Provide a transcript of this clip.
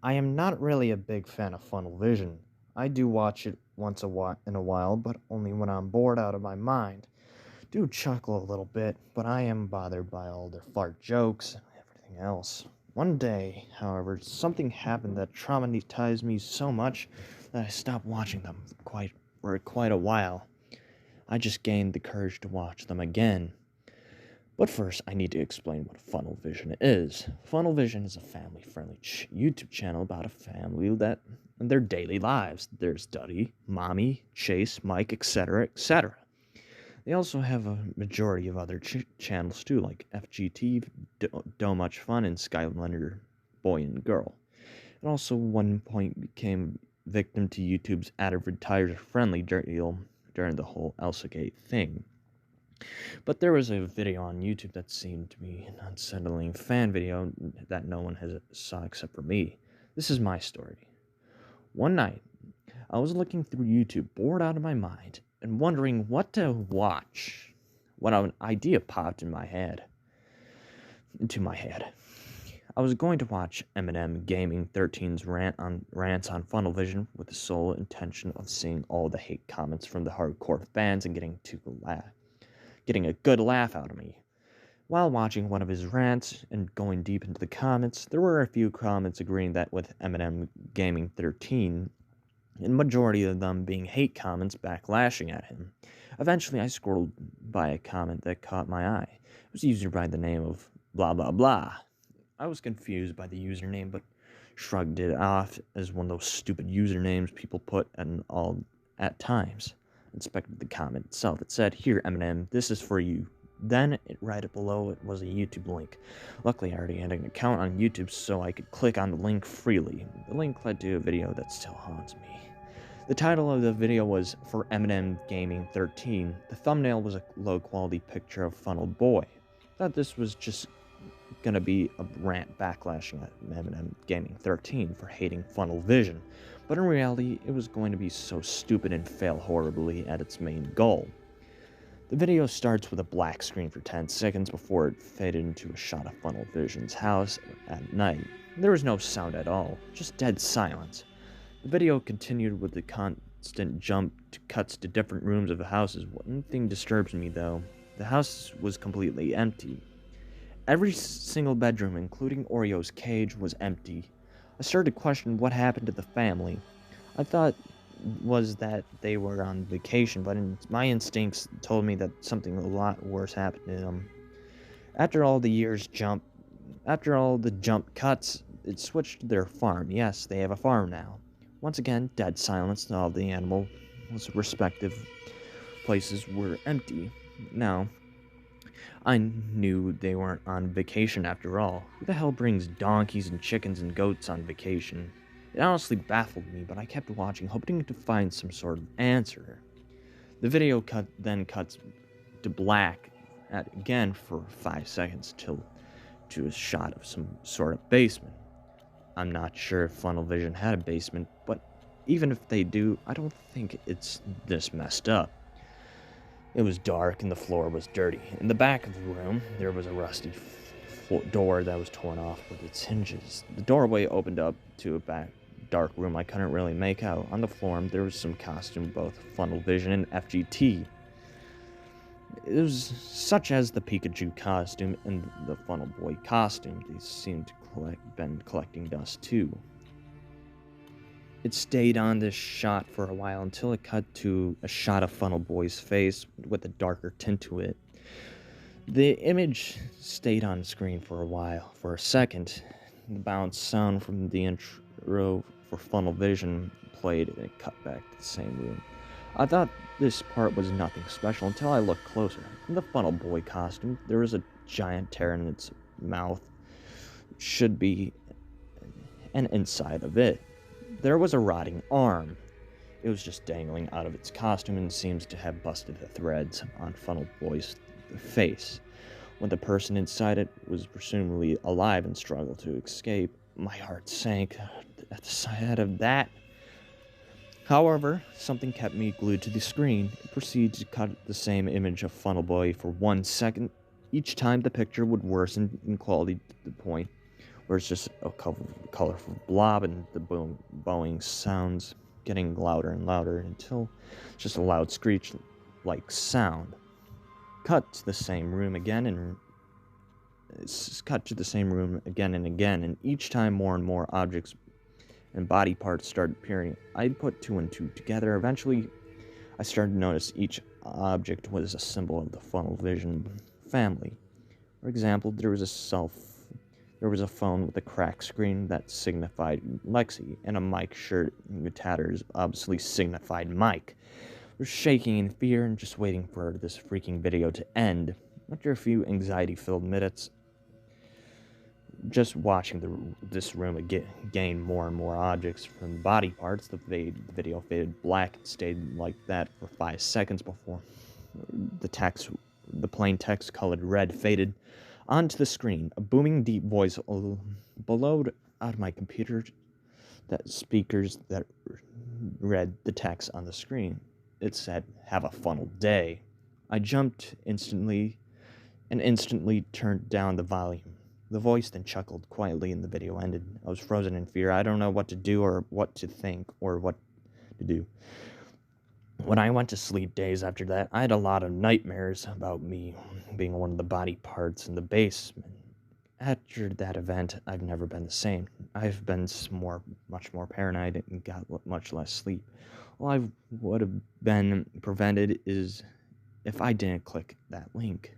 I am not really a big fan of Funnel Vision. I do watch it in a while, but only when I'm bored out of my mind. Do chuckle a little bit, but I am bothered by all their fart jokes and everything else. One day, however, something happened that traumatized me so much that I stopped watching them for quite a while. I just gained the courage to watch them again. But first, I need to explain what Funnel Vision is. Funnel Vision is a family-friendly YouTube channel about a family that and their daily lives. There's Duddy, Mommy, Chase, Mike, etc., etc. They also have a majority of other channels too, like FGT, Do Much Fun, and Skylander Boy and Girl. And also, one point became victim to YouTube's advertiser-friendly deal during the whole Elsagate thing. But there was a video on YouTube that seemed to be an unsettling fan video that no one has saw except for me. This is my story. One night, I was looking through YouTube, bored out of my mind, and wondering what to watch when an idea popped into my head. I was going to watch Eminem Gaming 13's rants on Funnel Vision with the sole intention of seeing all the hate comments from the hardcore fans and getting a good laugh out of me. While watching one of his rants and going deep into the comments, there were a few comments agreeing that with Eminem Gaming 13, and majority of them being hate comments backlashing at him. Eventually, I scrolled by a comment that caught my eye. It was a user by the name of blah blah blah. I was confused by the username, but shrugged it off as one of those stupid usernames people put at times. Inspected the comment itself. It said, "Here, Eminem, this is for you." Then, right below it was a YouTube link. Luckily, I already had an account on YouTube, so I could click on the link freely. The link led to a video that still haunts me. The title of the video was For Eminem Gaming 13. The thumbnail was a low-quality picture of Funnel Boy. Thought this was just gonna be a rant backlashing at Eminem Gaming 13 for hating Funnel Vision, but in reality, it was going to be so stupid and fail horribly at its main goal. The video starts with a black screen for 10 seconds before it faded into a shot of Funnel Vision's house at night. There was no sound at all, just dead silence. The video continued with the constant jump to cuts to different rooms of the houses. One thing disturbs me though. The house was completely empty. Every single bedroom, including Oreo's cage, was empty. I started to question what happened to the family. I thought was that they were on vacation, but my instincts told me that something a lot worse happened to them. After all the jump cuts, it switched to their farm. Yes, they have a farm now. Once again, dead silence, and all the animals' respective places were empty. Now, I knew they weren't on vacation after all. Who the hell brings donkeys and chickens and goats on vacation? It honestly baffled me, but I kept watching, hoping to find some sort of answer. The video then cuts to black again for 5 seconds to a shot of some sort of basement. I'm not sure if Funnel Vision had a basement, but even if they do, I don't think it's this messed up. It was dark and the floor was dirty. In the back of the room, there was a rusty door that was torn off with its hinges. The doorway opened up to a back dark room I couldn't really make out. On the floor, there was some costume, both Funnel Vision and FGT. It was such as the Pikachu costume and the Funnel Boy costume. They seemed to been collecting dust too. It stayed on this shot for a while until it cut to a shot of Funnel Boy's face with a darker tint to it. The image stayed on screen for a while. For a second, the bounced sound from the intro for Funnel Vision played and it cut back to the same room. I thought this part was nothing special until I looked closer. In the Funnel Boy costume, there was a giant tear in its mouth. It should be an inside of it. There was a rotting arm. It was just dangling out of its costume and seems to have busted the threads on Funnel Boy's face. When the person inside it was presumably alive and struggled to escape, my heart sank at the sight of that. However, something kept me glued to the screen. It proceeded to cut the same image of Funnel Boy for 1 second. Each time the picture would worsen in quality to the point where it's just a colorful blob and the bowing sounds getting louder and louder until it's just a loud screech like sound. Cut to the same room again and it's cut to the same room again and again, and each time more and more objects and body parts started appearing. I put two and two together. Eventually, I started to notice each object was a symbol of the funnel vision family. For example, there was a phone with a cracked screen that signified Lexi, and a Mike shirt with tatters obviously signified Mike. I was shaking in fear and just waiting for this freaking video to end. After a few anxiety-filled minutes, just watching this room gain more and more objects from the body parts, the video faded black and stayed like that for 5 seconds before the plain text colored red faded onto the screen. A booming deep voice bellowed out of my computer speakers that read the text on the screen. It said, "Have a funnel day." I jumped instantly and instantly turned down the volume. The voice then chuckled quietly and the video ended. I was frozen in fear. I don't know what to do or what to think or what to do. When I went to sleep days after that, I had a lot of nightmares about me being one of the body parts in the basement. After that event, I've never been the same. I've been much more paranoid and got much less sleep. All I would have been prevented is if I didn't click that link.